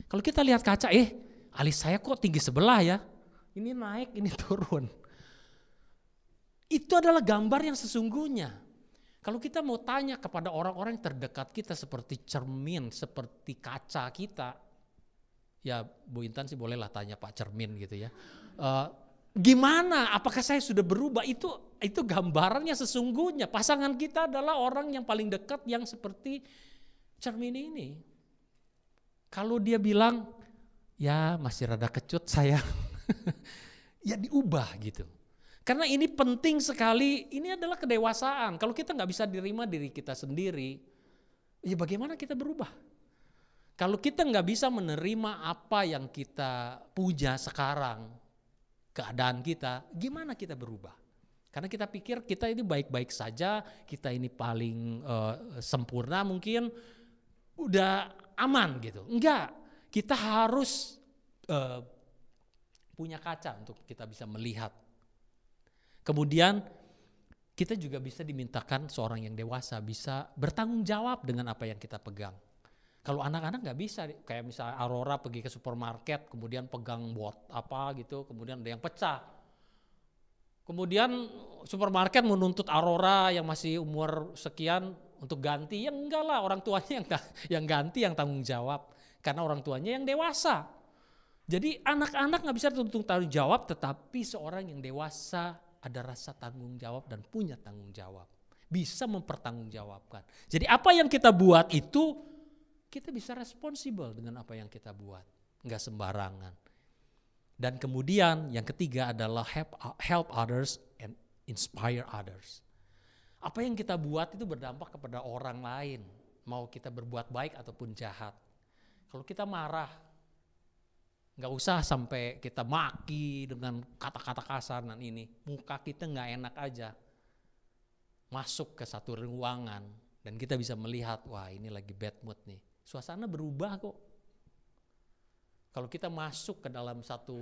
Kalau kita lihat kaca, alis saya kok tinggi sebelah ya, ini naik, ini turun. Itu adalah gambar yang sesungguhnya. Kalau kita mau tanya kepada orang-orang yang terdekat kita seperti cermin, seperti kaca kita, ya Bu Intan sih bolehlah tanya Pak Cermin gitu ya. Gimana? Apakah saya sudah berubah? Itu gambarannya sesungguhnya. Pasangan kita adalah orang yang paling dekat yang seperti cermin ini. Kalau dia bilang, ya masih rada kecut sayang, ya diubah gitu. Karena ini penting sekali, ini adalah kedewasaan. Kalau kita nggak bisa terima diri kita sendiri, ya bagaimana kita berubah? Kalau kita nggak bisa menerima apa yang kita puja sekarang, keadaan kita, gimana kita berubah? Karena kita pikir kita ini baik-baik saja, kita ini paling sempurna mungkin, udah aman gitu. Enggak, kita harus punya kaca untuk kita bisa melihat. Kemudian kita juga bisa dimintakan seorang yang dewasa bisa bertanggung jawab dengan apa yang kita pegang. Kalau anak-anak nggak bisa, kayak misalnya Aurora pergi ke supermarket, kemudian pegang apa gitu, kemudian ada yang pecah. Kemudian supermarket menuntut Aurora yang masih umur sekian untuk ganti, ya enggak lah, orang tuanya yang ganti, yang tanggung jawab. Karena orang tuanya yang dewasa. Jadi anak-anak nggak bisa tuntut tanggung jawab, tetapi seorang yang dewasa ada rasa tanggung jawab dan punya tanggung jawab. Bisa mempertanggungjawabkan. Jadi apa yang kita buat itu, kita bisa responsibel dengan apa yang kita buat. Enggak sembarangan. Dan kemudian yang ketiga adalah help others and inspire others. Apa yang kita buat itu berdampak kepada orang lain. Mau kita berbuat baik ataupun jahat. Kalau kita marah, gak usah sampai kita maki dengan kata-kata kasar dan ini. Muka kita gak enak aja. masuk ke satu ruangan dan kita bisa melihat, wah ini lagi bad mood nih. Suasana berubah kok. Kalau kita masuk ke dalam satu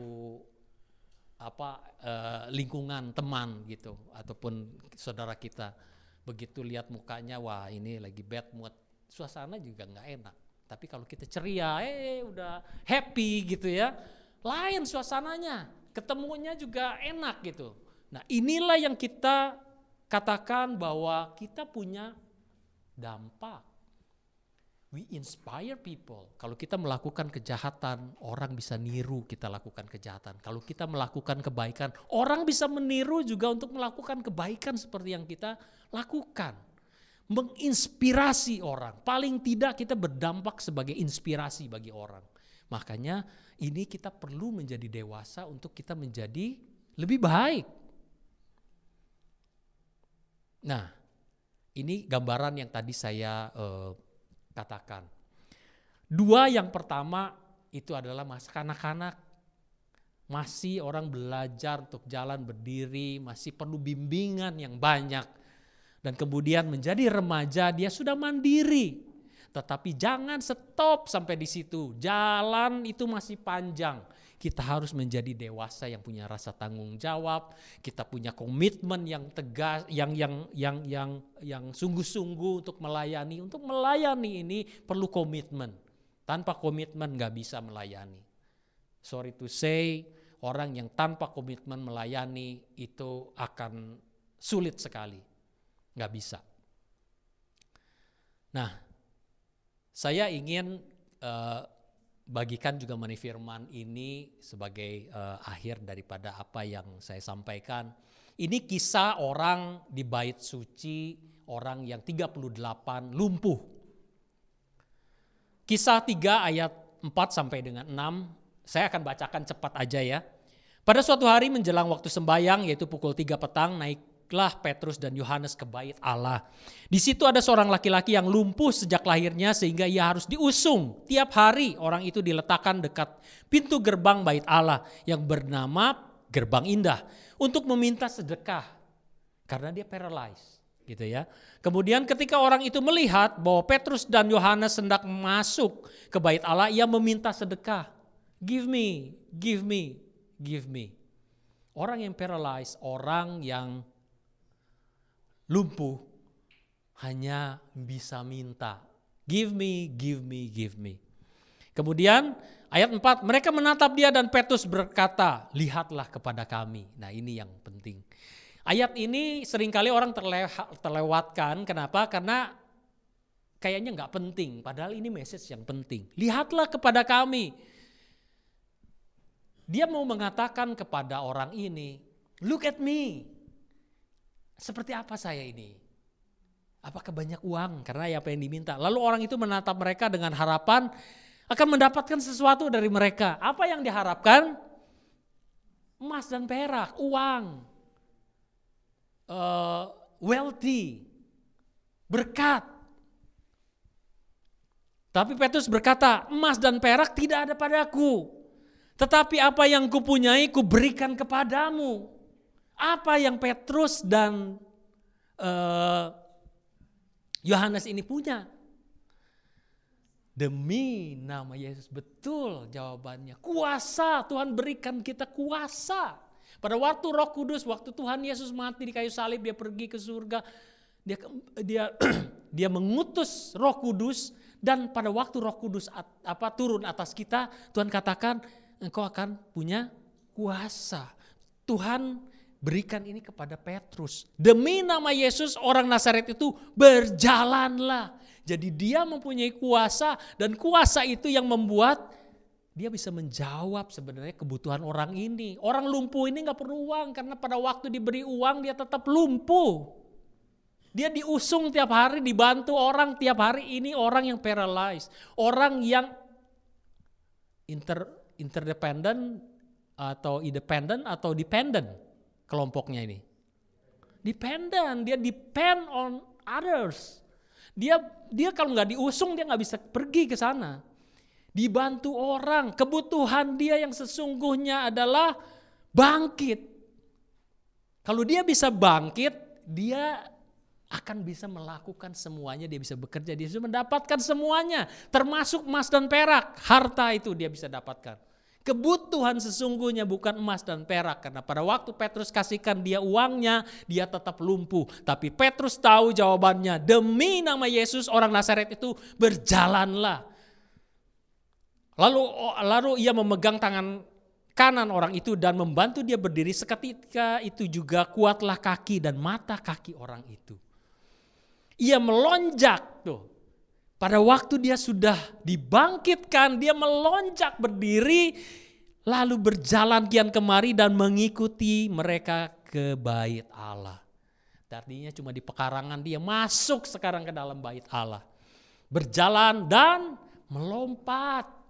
lingkungan teman gitu ataupun saudara kita, begitu lihat mukanya, wah ini lagi bad mood, suasana juga nggak enak. Tapi kalau kita ceria, udah happy gitu ya, lain suasananya, ketemunya juga enak gitu. Nah inilah yang kita katakan bahwa kita punya dampak. We inspire people. Kalau kita melakukan kejahatan, orang bisa niru kita lakukan kejahatan. Kalau kita melakukan kebaikan, orang bisa meniru juga untuk melakukan kebaikan seperti yang kita lakukan. Menginspirasi orang. Paling tidak kita berdampak sebagai inspirasi bagi orang. Makanya ini kita perlu menjadi dewasa untuk kita menjadi lebih baik. Nah, ini gambaran yang tadi saya katakan. Dua, yang pertama itu adalah masa kanak-kanak, masih orang belajar untuk jalan berdiri, masih perlu bimbingan yang banyak. Dan kemudian menjadi remaja, dia sudah mandiri. Tetapi jangan stop sampai di situ. Jalan itu masih panjang. Kita harus menjadi dewasa yang punya rasa tanggung jawab. Kita punya komitmen yang tegas, yang sungguh-sungguh untuk melayani. Untuk melayani ini perlu komitmen. Tanpa komitmen nggak bisa melayani. Sorry to say, orang yang tanpa komitmen melayani itu akan sulit sekali. Nggak bisa. Nah, saya ingin bagikan juga mengenai firman ini sebagai akhir daripada apa yang saya sampaikan. Ini kisah orang di bait suci, orang yang 38 lumpuh. Kisah 3 ayat 4 sampai dengan 6, saya akan bacakan cepat aja ya. Pada suatu hari menjelang waktu sembahyang, yaitu pukul 3 petang, naiklah Petrus dan Yohanes ke bait Allah. Di situ ada seorang laki-laki yang lumpuh sejak lahirnya sehingga ia harus diusung. Tiap hari orang itu diletakkan dekat pintu gerbang bait Allah yang bernama Gerbang Indah untuk meminta sedekah karena dia paralyzed, gitu ya. Kemudian ketika orang itu melihat bahwa Petrus dan Yohanes hendak masuk ke bait Allah, ia meminta sedekah. Give me, give me, give me. Orang yang paralyzed, orang yang lumpuh hanya bisa minta. Give me, give me, give me. Kemudian ayat 4, mereka menatap dia dan Petrus berkata, lihatlah kepada kami. Nah ini yang penting. Ayat ini seringkali orang terlewatkan. Kenapa? Karena kayaknya nggak penting. Padahal ini message yang penting. Lihatlah kepada kami. Dia mau mengatakan kepada orang ini, look at me. Seperti apa saya ini? Apakah banyak uang? Karena apa yang diminta. Lalu orang itu menatap mereka dengan harapan akan mendapatkan sesuatu dari mereka. Apa yang diharapkan? Emas dan perak, uang, wealthy, berkat. Tapi Petrus berkata, emas dan perak tidak ada padaku. Tetapi apa yang kupunyai kuberikan kepadamu. Apa yang Petrus dan Yohanes ini punya? Demi nama Yesus, betul jawabannya. Kuasa, Tuhan berikan kita kuasa. Pada waktu Roh Kudus, waktu Tuhan Yesus mati di kayu salib, dia pergi ke surga. Dia mengutus Roh Kudus, dan pada waktu Roh Kudus turun atas kita, Tuhan katakan engkau akan punya kuasa. Tuhan berikan ini kepada Petrus. Demi nama Yesus, orang Nazaret itu berjalanlah. Jadi dia mempunyai kuasa, dan kuasa itu yang membuat dia bisa menjawab sebenarnya kebutuhan orang ini. Orang lumpuh ini gak perlu uang, karena pada waktu diberi uang dia tetap lumpuh. Dia diusung tiap hari, dibantu orang tiap hari. Ini orang yang paralyzed, orang yang interdependent atau independent atau dependent kelompoknya ini. Dependent, dia depend on others. Dia kalau nggak diusung dia nggak bisa pergi ke sana. Dibantu orang, kebutuhan dia yang sesungguhnya adalah bangkit. Kalau dia bisa bangkit, dia akan bisa melakukan semuanya, dia bisa bekerja, dia bisa mendapatkan semuanya, termasuk emas dan perak, harta itu dia bisa dapatkan. Kebutuhan sesungguhnya bukan emas dan perak, karena pada waktu Petrus kasihkan dia uangnya, dia tetap lumpuh. Tapi Petrus tahu jawabannya, demi nama Yesus orang Nazaret itu berjalanlah. Lalu ia memegang tangan kanan orang itu dan membantu dia berdiri. Seketika itu juga kuatlah kaki dan mata kaki orang itu. Ia melonjak tuh. Pada waktu dia sudah dibangkitkan, dia melonjak berdiri, lalu berjalan kian kemari dan mengikuti mereka ke bait Allah. Artinya cuma di pekarangan, dia masuk sekarang ke dalam bait Allah. Berjalan dan melompat.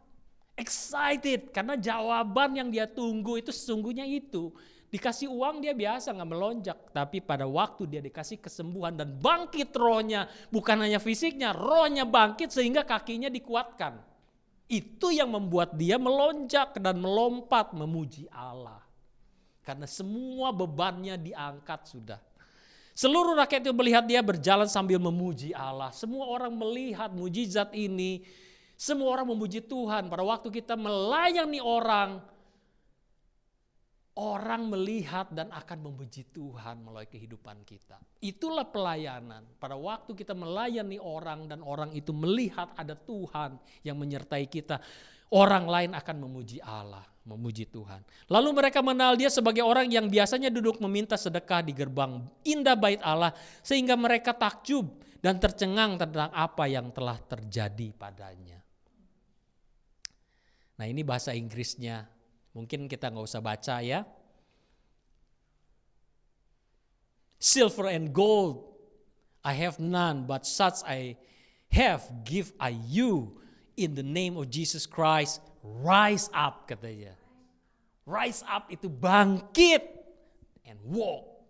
Excited karena jawaban yang dia tunggu itu sesungguhnya itu. Dikasih uang dia biasa gak melonjak. Tapi pada waktu dia dikasih kesembuhan dan bangkit rohnya. Bukan hanya fisiknya, rohnya bangkit sehingga kakinya dikuatkan. Itu yang membuat dia melonjak dan melompat memuji Allah. Karena semua bebannya diangkat sudah. Seluruh rakyat itu melihat dia berjalan sambil memuji Allah. Semua orang melihat mujizat ini. Semua orang memuji Tuhan. Pada waktu kita melayani orang melihat dan akan memuji Tuhan melalui kehidupan kita. Itulah pelayanan. Pada waktu kita melayani orang dan orang itu melihat ada Tuhan yang menyertai kita, orang lain akan memuji Allah, memuji Tuhan. Lalu mereka mengenal dia sebagai orang yang biasanya duduk meminta sedekah di gerbang indah bait Allah, sehingga mereka takjub dan tercengang tentang apa yang telah terjadi padanya. Nah, ini bahasa Inggrisnya. Mungkin kita nggak usah baca ya. Silver and gold I have none, but such I have give I you in the name of Jesus Christ. Rise up, katanya. Rise up itu bangkit and walk.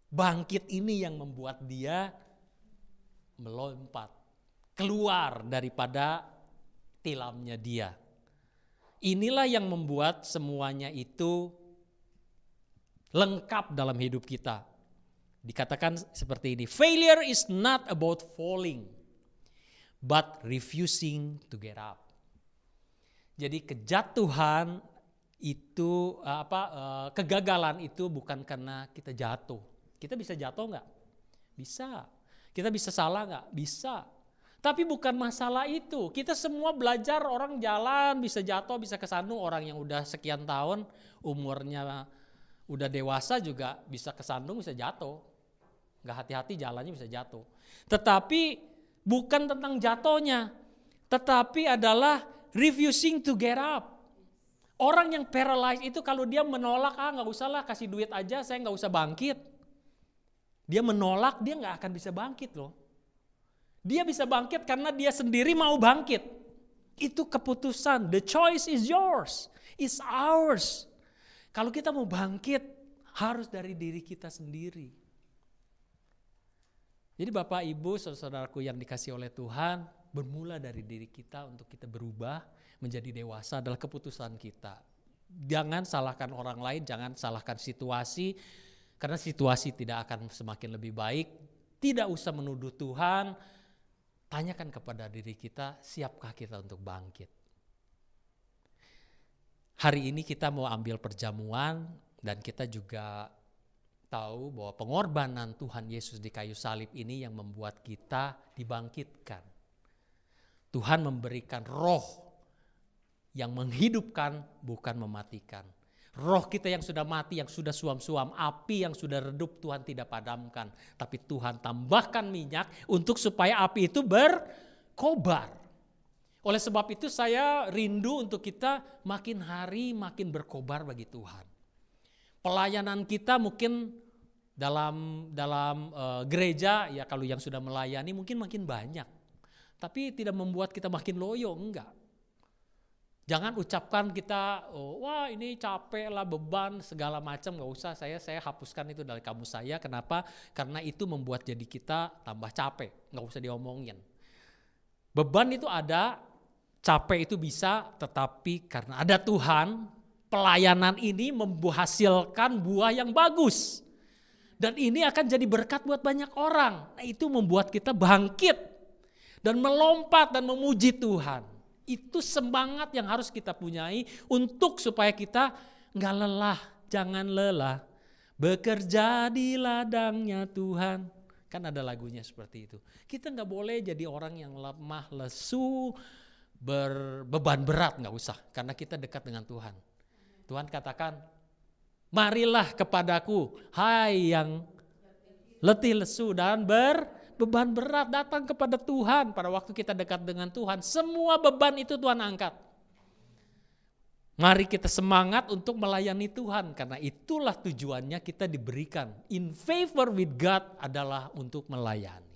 Bangkit ini yang membuat dia melompat keluar daripada tilamnya dia. Inilah yang membuat semuanya itu lengkap dalam hidup kita. Dikatakan seperti ini, failure is not about falling, but refusing to get up. Jadi kejatuhan itu kegagalan itu bukan karena kita jatuh. Kita bisa jatuh nggak? Bisa. Kita bisa salah nggak? Bisa. Tapi bukan masalah itu. Kita semua belajar, orang jalan bisa jatuh, bisa kesandung. Orang yang udah sekian tahun umurnya udah dewasa juga bisa kesandung, bisa jatuh. Gak hati-hati jalannya bisa jatuh. Tetapi bukan tentang jatuhnya. Tetapi adalah refusing to get up. Orang yang paralyzed itu kalau dia menolak, gak usah lah kasih duit aja, saya gak usah bangkit. Dia menolak, dia gak akan bisa bangkit loh. Dia bisa bangkit karena dia sendiri mau bangkit. Itu keputusan. The choice is yours. It's ours. Kalau kita mau bangkit, harus dari diri kita sendiri. Jadi Bapak, Ibu, saudara-saudaraku yang dikasih oleh Tuhan, bermula dari diri kita untuk kita berubah menjadi dewasa adalah keputusan kita. Jangan salahkan orang lain, jangan salahkan situasi, karena situasi tidak akan semakin lebih baik. Tidak usah menuduh Tuhan. Tanyakan kepada diri kita, siapkah kita untuk bangkit? Hari ini kita mau ambil perjamuan dan kita juga tahu bahwa pengorbanan Tuhan Yesus di kayu salib ini yang membuat kita dibangkitkan. Tuhan memberikan roh yang menghidupkan, bukan mematikan. Roh kita yang sudah mati, yang sudah suam-suam, api yang sudah redup Tuhan tidak padamkan. Tapi Tuhan tambahkan minyak untuk supaya api itu berkobar. Oleh sebab itu saya rindu untuk kita makin hari makin berkobar bagi Tuhan. Pelayanan kita mungkin dalam gereja, ya kalau yang sudah melayani mungkin makin banyak. Tapi tidak membuat kita makin loyo, enggak. Jangan ucapkan kita, wah ini capek lah, beban segala macam, gak usah. Saya hapuskan itu dari kamus saya. Kenapa? Karena itu membuat jadi kita tambah capek, gak usah diomongin. Beban itu ada, capek itu bisa, tetapi karena ada Tuhan, pelayanan ini menghasilkan buah yang bagus. Dan ini akan jadi berkat buat banyak orang. Nah, itu membuat kita bangkit dan melompat dan memuji Tuhan. Itu semangat yang harus kita punyai untuk supaya kita nggak lelah, jangan lelah. Bekerja di ladangnya Tuhan. Kan ada lagunya seperti itu. Kita nggak boleh jadi orang yang lemah, lesu, berbeban berat, nggak usah. Karena kita dekat dengan Tuhan. Tuhan katakan, marilah kepadaku, hai yang letih lesu dan berbeban berat, datang kepada Tuhan. Pada waktu kita dekat dengan Tuhan, semua beban itu Tuhan angkat. Mari kita semangat untuk melayani Tuhan, karena itulah tujuannya kita diberikan. In favor with God adalah untuk melayani.